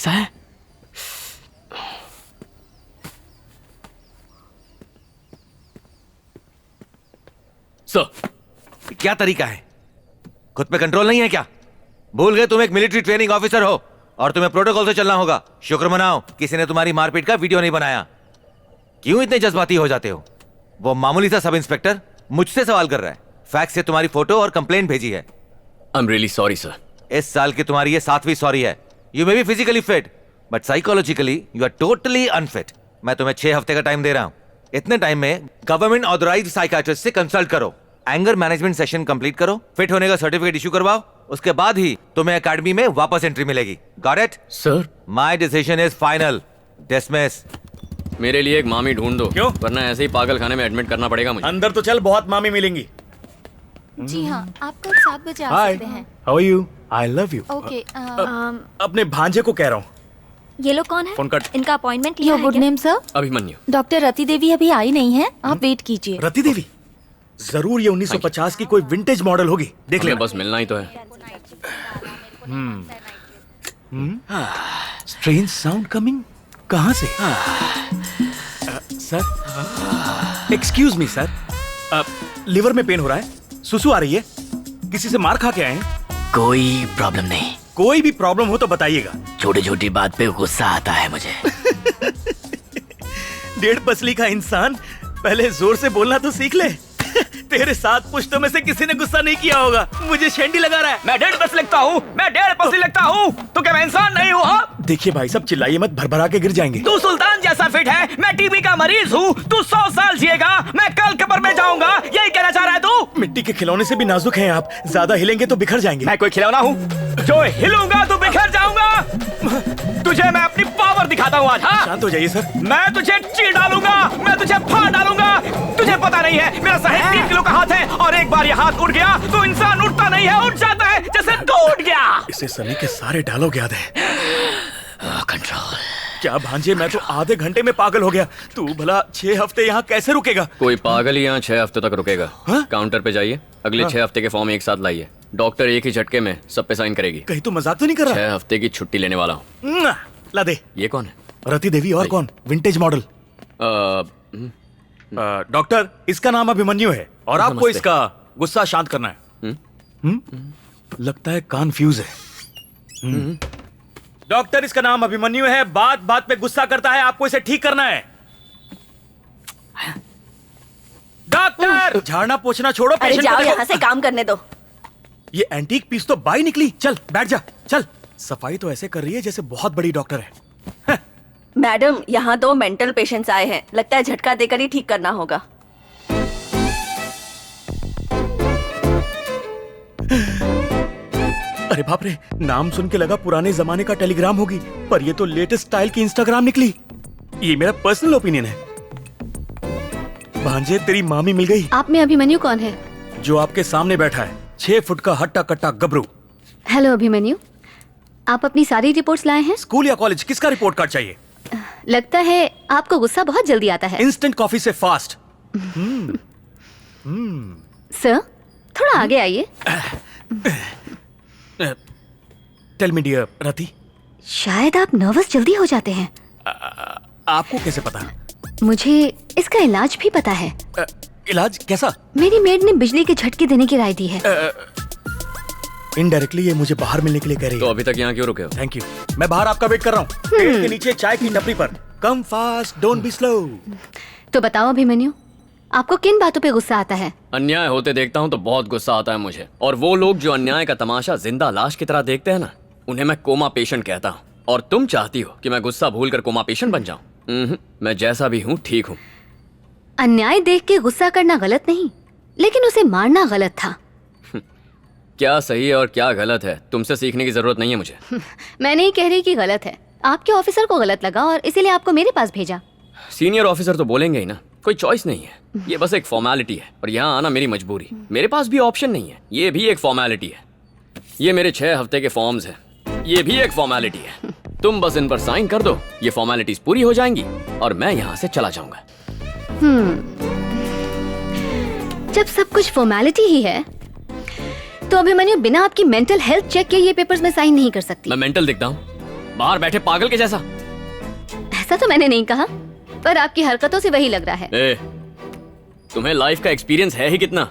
ऐसा है? सर क्या तरीका है? खुद पे कंट्रोल नहीं है क्या? भूल गए तुम एक मिलिट्री ट्रेनिंग ऑफिसर हो और तुम्हें प्रोटोकॉल से चलना होगा। शुक्र मनाओ किसी ने तुम्हारी मारपीट का वीडियो नहीं बनाया। क्यों इतने जज्बाती हो जाते हो? वो मामूली सा सब इंस्पेक्टर मुझसे सवाल कर रहा है। फैक्स से तुम्हारी फोटो और कंप्लेंट भेजी है। I am really sorry sir. इस साल की तुम्हारी ये 7वीं सॉरी है। You may be physically fit but psychologically you are totally unfit. मैं तुम्हें 6 हफ्ते का टाइम दे रहा हूं। इतने टाइम में गवर्नमेंट ऑथराइज्ड साइकियाट्रिस्ट से कंसल्ट करो, एंगर मैनेजमेंट सेशन कंप्लीट करो, फिट होने का सर्टिफिकेट इशू करवाओ, उसके बाद ही तुम्हें एकेडमी में वापस एंट्री मिलेगी। Got it? Sir my decision is final. Dismiss. मेरे लिए एक मामी ढूंढ दो। क्यों? वरना ऐसे ही पागल खाने में एडमिट करना पड़ेगा मुझे। अंदर तो चल, बहुत मामी मिलेंगी। जी हाँ, आप कल 7 बजे आ हाय, सकते हैं। How are you? I love you. Okay. अपने भांजे को कह रहा हूँ। ये लोग कौन है? Phone cut. इनका अपॉइंटमेंट लिया योर है गुड क्या? Name sir? Abhimanyu. Doctor Rati Devi अभी आई नहीं है, आप वेट कीजिए। रति देवी? जरूर ये 1950 की कोई विंटेज मॉडल होगी। देख ले। हमें बस मिलना ही तो है। Strange sound coming. कहाँ से? Sir, excuse me sir, liver में पेन हो रहा है, सुसु आ रही है, किसी से मार खा के आए हैं? कोई प्रॉब्लम नहीं। कोई भी प्रॉब्लम हो तो बताइएगा। छोटी छोटी बात पे गुस्सा आता है मुझे। 1.5 पसली का इंसान, पहले जोर से बोलना तो सीख ले। तेरे 7 पुश्तों में से किसी ने गुस्सा नहीं किया होगा। मुझे शेंडी लगा रहा है। मैं 1.5 पसली लगता हूँ, मैं 1.5 पसली लगता हूँ, तो क्या मैं इंसान नहीं हूँ? हाँ? देखिए भाई साहब, चिल्लाइए मत, भरभरा के गिर जाएंगे। तू सुल्तान जैसा फिट है, मैं टीबी का मरीज हूँ। तू 100 साल जिएगा, मैं कल कब्र में जाऊंगा। यही कहना चाह रहा है तू? मिट्टी के खिलौने से भी नाजुक हैं आप, ज्यादा हिलेंगे तो बिखर जाएंगे। मैं कोई खिलौना हूँ? जो हिलूंगा तो बिखर जाऊंगा। तुझे मैं अपनी पावर दिखाता हूँ आज। हाँ? शांत हो जाइए सर। मैं तुझे चीर डालूंगा, मैं तुझे फाड़ डालूंगा। तुझे पता नहीं है, मेरा साहिब 3 किलो का हाथ है और एक बार ये हाथ उठ गया तो इंसान उठता नहीं है, उठ जाता है जैसे तू उठ गया। इसे सनी के सारे डायलॉग याद है। कंट्रोल। क्या भांजे, मैं तो आधे घंटे में पागल हो गया। तू भला 6 हफ्ते यहाँ कैसे रुकेगा? कोई पागल ही यहाँ 6 हफ्ते तक रुकेगा। हाँ? काउंटर पे जाइए, अगले 6 हफ्ते के फॉर्म एक साथ लाइए। डॉक्टर एक ही झटके में सब पे साइन करेगी। कहीं तो मजाक तो नहीं कर रहा? 6 हफ्ते की छुट्टी लेने वाला हूँ। ला दे। ये कौन है? रति देवी। और कौन? Vintage model. डॉक्टर, इसका नाम अभिमन्यु है और आपको नमस्ते। इसका गुस्सा शांत करना है। लगता है कन्फ्यूज है। डॉक्टर, इसका नाम अभिमन्यु है, बात बात पे गुस्सा करता है, आपको इसे ठीक करना है। डॉक्टर, झाड़ना पोछना छोड़ो, अरे पेशेंट जाओ को देखो। यहाँ से, काम करने दो। ये एंटीक पीस तो बाई निकली। चल बैठ जा, चल। सफाई तो ऐसे कर रही है जैसे बहुत बड़ी डॉक्टर है। मैडम, यहाँ 2 मेंटल पेशेंट्स आए हैं, लगता है झटका देकर ही ठीक करना होगा। अरे बाप रे, नाम सुन के लगा पुराने जमाने का टेलीग्राम होगी, पर ये तो लेटेस्ट स्टाइल की इंस्टाग्राम निकली। ये मेरा पर्सनल ओपिनियन है। भांजे, तेरी मामी मिल गई। आप में अभिमन्यु कौन है? जो आपके सामने बैठा है, 6 फुट का हट्टा कट्टा गबरू। हेलो अभिमन्यु, आप अपनी सारी रिपोर्ट्स लाए हैं? स्कूल या कॉलेज, किसका रिपोर्ट कार्ड चाहिए? लगता है आपको गुस्सा बहुत जल्दी आता है। इंस्टेंट कॉफी से फास्ट। सर, थोड़ा आगे आइए। टेल मी डियर रति, शायद आप नर्वस जल्दी हो जाते हैं। आपको कैसे पता? मुझे इसका इलाज भी पता है। इलाज कैसा? मेरी मेड ने बिजली के झटके देने की राय दी है। इनडायरेक्टली ये मुझे बाहर मिलने के लिए कह रही तो है। अभी तक यहाँ क्यों रुके हो? थैंक यू, मैं बाहर आपका वेट कर रहा हूँ, पेड़ के नीचे चाय की टपरी पर। Come fast, don't be slow. तो बताओ अभिमन्यु, आपको किन बातों पे गुस्सा आता है? अन्याय होते देखता हूँ तो बहुत गुस्सा आता है मुझे। और वो लोग जो अन्याय का तमाशा जिंदा लाश की तरह देखते हैं ना, उन्हें मैं कोमा पेशेंट कहता हूँ। और तुम चाहती हो कि मैं गुस्सा भूलकर कोमा पेशेंट बन जाऊं? मैं जैसा भी हूँ ठीक हूँ। अन्याय देख के गुस्सा करना गलत नहीं, लेकिन उसे मारना गलत था। क्या सही है और क्या गलत है, तुमसे सीखने की जरूरत नहीं है मुझे। मैं नहीं कह रही कि गलत है, आपके ऑफिसर को गलत लगा और इसीलिए आपको मेरे पास भेजा। सीनियर ऑफिसर तो बोलेंगे ही ना, कोई चॉइस नहीं है। ये बस एक फॉर्मेलिटी है और यहाँ आना मेरी मजबूरी। मेरे पास भी ऑप्शन नहीं है, ये भी एक फॉर्मेलिटी है। ये मेरे 6 हफ्ते के फॉर्म्स हैं, ये भी एक फॉर्मेलिटी है। तुम बस इन पर साइन कर दो, ये फॉर्मेलिटीज पूरी हो जाएंगी और मैं यहाँ से चला जाऊंगा। जब सब कुछ फॉर्मेलिटी ही है, तो अभिमन्यु बिना आपकी मेंटल हेल्थ चेक के ये पेपर्स में साइन नहीं कर सकती। मैं मेंटल दिखता हूँ? बाहर बैठे पागल के जैसा। ऐसा तो मैंने नहीं कहा, पर आपकी हरकतों से वही लग रहा है। ए, तुम्हें लाइफ का एक्सपीरियंस है ही कितना?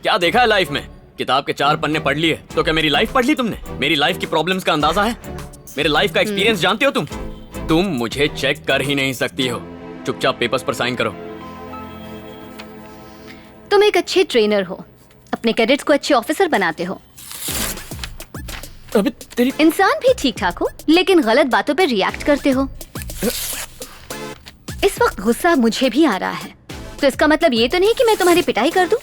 क्या देखा है लाइफ में? किताब के 4 पन्ने पढ़ लिए तो क्या मेरी लाइफ पढ़ ली तुमने? मेरी लाइफ की प्रॉब्लम्स का अंदाजा है? मेरे लाइफ का एक्सपीरियंस जानते हो तुम? तुम मुझे चेक कर ही नहीं सकती हो। चुपचाप पेपर्स पर साइन करो। तुम एक अच्छे ट्रेनर हो, अपने कैडेट्स को अच्छे ऑफिसर बनाते हो। अबे तेरी इंसान भी ठीक ठाक हो, लेकिन गलत बातों पे रिएक्ट करते हो। इस वक्त गुस्सा मुझे भी आ रहा है, तो इसका मतलब ये तो नहीं कि मैं तुम्हारी पिटाई कर दूं?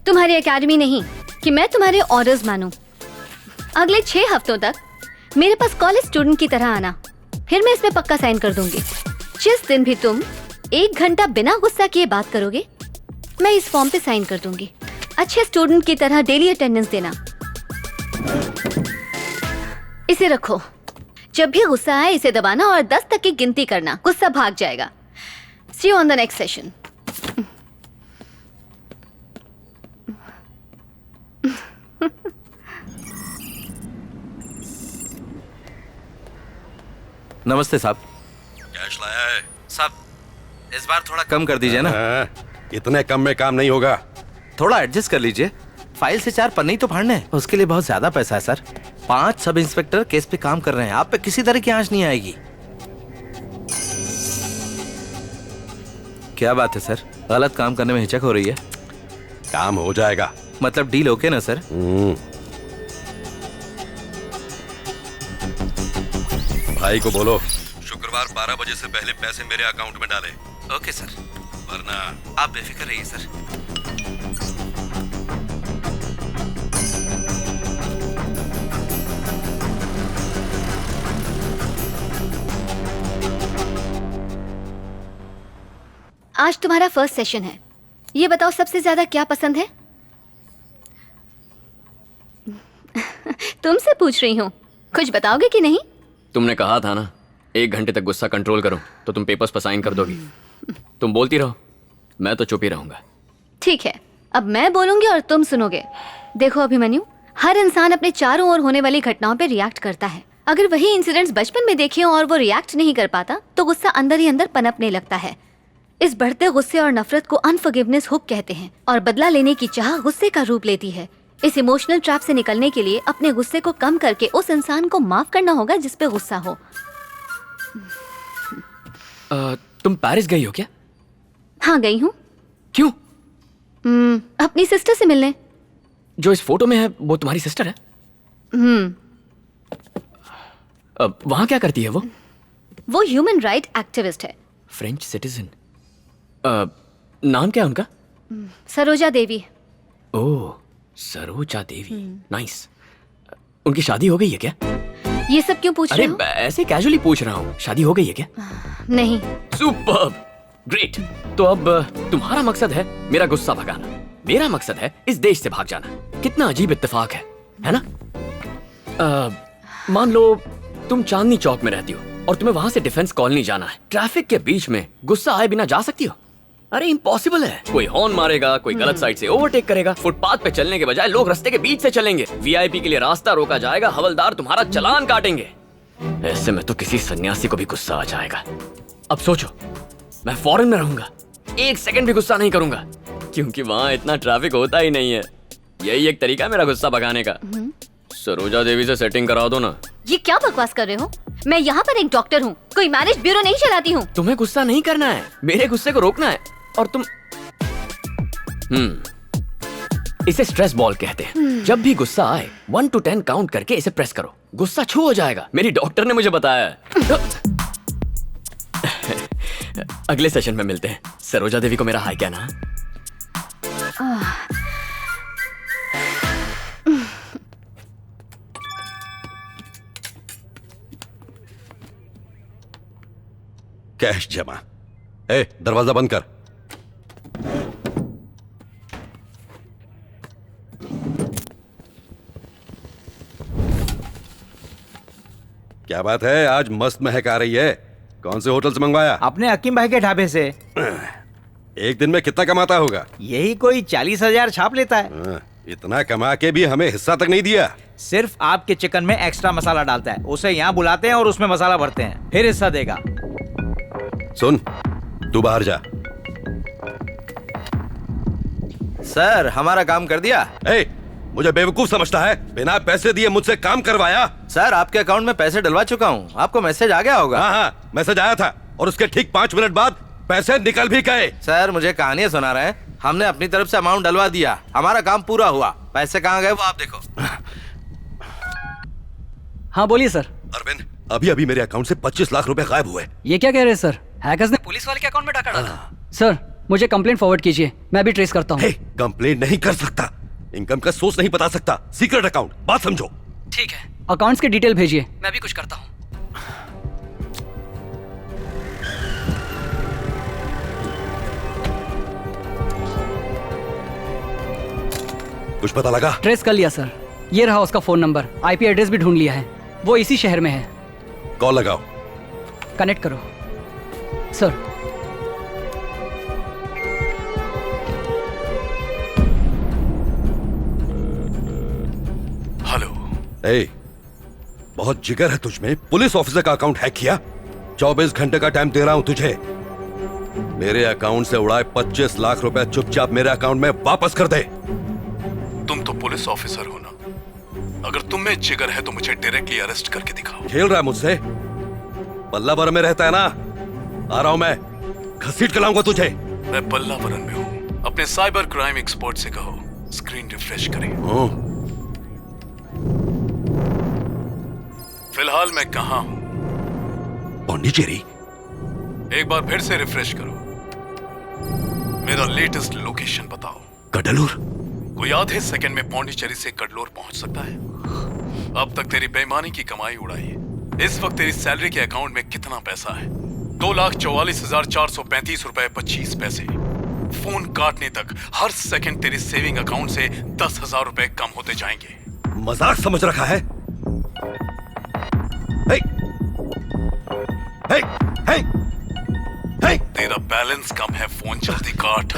तुम्हारी एकेडमी नहीं कि मैं तुम्हारे ऑर्डर्स मानूं। अगले 6 हफ्तों तक मेरे पास कॉलेज स्टूडेंट की तरह आना, फिर मैं इसमें पक्का साइन कर दूंगी। जिस दिन भी तुम 1 घंटा बिना गुस्सा किए बात करोगे, मैं इस फॉर्म पे साइन कर दूंगी। अच्छे स्टूडेंट की तरह डेली अटेंडेंस देना। इसे रखो, जब भी गुस्सा आए इसे दबाना और 10 तक की गिनती करना, गुस्सा भाग जाएगा। See you on the next session. नमस्ते साहब। कैश लाया है? साहब इस बार थोड़ा कम कर दीजिए ना। इतने कम में काम नहीं होगा। थोड़ा एडजस्ट कर लीजिए। फाइल से 4 पन्ने ही तो फाड़ने हैं, उसके लिए बहुत ज्यादा पैसा है सर। 5 सब इंस्पेक्टर केस पे काम कर रहे हैं, आप पे किसी तरह की आंच नहीं आएगी। क्या बात है सर, गलत काम करने में हिचक हो रही है? काम हो जाएगा। मतलब डील ओके ना सर? भाई को बोलो शुक्रवार 12 बजे से पहले पैसे मेरे अकाउंट में डाले। ओके सर, वरना आप बेफिक्र रहिए सर। आज तुम्हारा फर्स्ट सेशन है। ये बताओ सबसे ज्यादा क्या पसंद है? तुमसे पूछ रही हूँ, कुछ बताओगे कि नहीं? तुमने कहा था ना 1 घंटे तक गुस्सा कंट्रोल करो तो तुम पेपर्स पर साइन कर दोगी। तुम बोलती रहो, मैं तो चुप ही रहूंगा। ठीक है, अब मैं बोलूंगी और तुम सुनोगे। देखो अभिमन्यु, हर इंसान अपने चारों ओर होने वाली घटनाओं पे रिएक्ट करता है। अगर वही इंसिडेंट्स बचपन में देखे हो और वो रिएक्ट नहीं कर पाता तो गुस्सा अंदर ही अंदर पनपने लगता है। इस बढ़ते गुस्से और नफरत को अनफॉरगिवनेस हुक कहते हैं और बदला लेने की चाह गुस्से का रूप लेती है। इस इमोशनल ट्रैप से निकलने के लिए अपने गुस्से को कम करके उस इंसान को माफ करना होगा जिस पे गुस्सा हो। तुम पेरिस गई हो क्या? हाँ गई हूँ। क्यों? अपनी सिस्टर से मिलने। जो इस फोटो में है वो तुम्हारी सिस्टर है? वहां क्या करती है वो? वो ह्यूमन राइट एक्टिविस्ट है। French citizen. नाम क्या है उनका? सरोजा देवी। ओह, सरोजा देवी, नाइस। उनकी शादी हो गई है क्या? ये सब क्यों पूछ अरे रहे हो? ऐसे कैजुअली पूछ रहा हूँ, शादी हो गई है क्या? नहीं। Superb, great. तो अब तुम्हारा मकसद है मेरा गुस्सा भगाना, मेरा मकसद है इस देश से भाग जाना। कितना अजीब इत्तेफाक है ना? मान लो तुम चांदनी चौक में रहती हो और तुम्हें वहां से डिफेंस कॉलोनी जाना है। ट्रैफिक के बीच में गुस्सा आए बिना जा सकती हो? अरे इम्पॉसिबल है। कोई हॉर्न मारेगा, कोई गलत साइड से ओवरटेक करेगा, फुटपाथ पे चलने के बजाय लोग रास्ते के बीच से चलेंगे, वीआईपी के लिए रास्ता रोका जाएगा, हवलदार तुम्हारा चालान काटेंगे। ऐसे में तो किसी सन्यासी को भी गुस्सा आ जाएगा। अब सोचो, मैं फॉरेन में रहूंगा, 1 सेकंड भी गुस्सा नहीं करूंगा क्योंकि वहां इतना ट्रैफिक होता ही नहीं है। यही एक तरीका है मेरा गुस्सा भगाने का। सरोजा देवी से सेटिंग करा दो ना। ये क्या बकवास कर रहे हो? मैं यहाँ पर एक डॉक्टर हूँ, कोई मैरिज ब्यूरो नहीं चलाती हूँ। तुम्हें गुस्सा नहीं करना है, मेरे गुस्से को रोकना है। और तुम इसे स्ट्रेस बॉल कहते हैं। जब भी गुस्सा आए 1 to 10 काउंट करके इसे प्रेस करो, गुस्सा छू हो जाएगा। मेरी डॉक्टर ने मुझे बताया है। अगले सेशन में मिलते हैं। सरोजा देवी को मेरा हाय कहना। कैश जमा। ए, दरवाजा बंद कर। क्या बात है, आज मस्त महक आ रही है। कौन से होटल से मंगवाया? अपने हकीम भाई के ढाबे से। एक दिन में कितना कमाता होगा? यही कोई 40,000 छाप लेता है। इतना कमा के भी हमें हिस्सा तक नहीं दिया। सिर्फ आपके चिकन में एक्स्ट्रा मसाला डालता है, उसे यहाँ बुलाते हैं और उसमें मसाला भरते हैं, फिर हिस्सा देगा। सुन, तू बाहर जा। सर हमारा काम कर दिया। ए, मुझे बेवकूफ समझता है? बिना पैसे दिए मुझसे काम करवाया। सर आपके अकाउंट में पैसे डलवा चुका हूँ, आपको मैसेज आ गया होगा। हाँ हाँ, मैसेज आया था और उसके ठीक 5 मिनट बाद पैसे निकल भी गए। सर मुझे कहानियां सुना रहे हैं, हमने अपनी तरफ से अमाउंट डलवा दिया, हमारा काम पूरा हुआ। पैसे कहाँ गए वो आप देखो। हाँ बोलिए सर। अरविंद, अभी अभी मेरे अकाउंट से 25 लाख रुपए गायब हुए। ये क्या कह रहे हैं सर? हैकर्स ने पुलिस वाले के अकाउंट में डाका डाला। सर मुझे कंप्लेंट फॉरवर्ड कीजिए, मैं भी ट्रेस करता हूँ। कंप्लेंट नहीं कर सकता, इनकम का सोर्स नहीं बता सकता, सीक्रेट अकाउंट, बात समझो। ठीक है, अकाउंट्स की डिटेल भेजिए, मैं भी कुछ करता हूँ। कुछ पता लगा? ट्रेस कर लिया सर, ये रहा उसका फोन नंबर, आईपी एड्रेस भी ढूंढ लिया है, वो इसी शहर में है। कॉल लगाओ। कनेक्ट करो सर। हेलो। ए, बहुत जिगर है तुझमें, पुलिस ऑफिसर का अकाउंट हैक किया। 24 घंटे का टाइम दे रहा हूं तुझे, मेरे अकाउंट से उड़ाए 25 लाख रुपए चुपचाप मेरे अकाउंट में वापस कर दे। तुम तो पुलिस ऑफिसर हो ना, अगर तुम में जिगर है तो मुझे डायरेक्टली अरेस्ट करके दिखाओ। खेल रहा है मुझसे? पल्लावर में रहता है ना, आ रहा हूं मैं, घसीट के लाऊंगा तुझे। मैं पल्लावरन में हूँ, अपने साइबर क्राइम एक्सपर्ट से कहो स्क्रीन रिफ्रेश करें। फिलहाल मैं कहाँ हूँ? पौंडीचेरी। एक बार फिर से रिफ्रेश करो, मेरा लेटेस्ट लोकेशन बताओ। कडलूर। कोई आधे सेकंड में पौंडीचेरी से कडलोर पहुंच सकता है? अब तक तेरी बेईमानी की कमाई उड़ाई है। इस वक्त तेरी सैलरी के अकाउंट में कितना पैसा है? 2,44,435 रुपए 25 पैसे। फोन काटने तक हर सेकंड तेरी सेविंग अकाउंट से 10,000 रुपए कम होते जाएंगे। मजाक समझ रखा है? हे, हे, हे, हे। तेरा बैलेंस कम है, फोन जल्दी काट।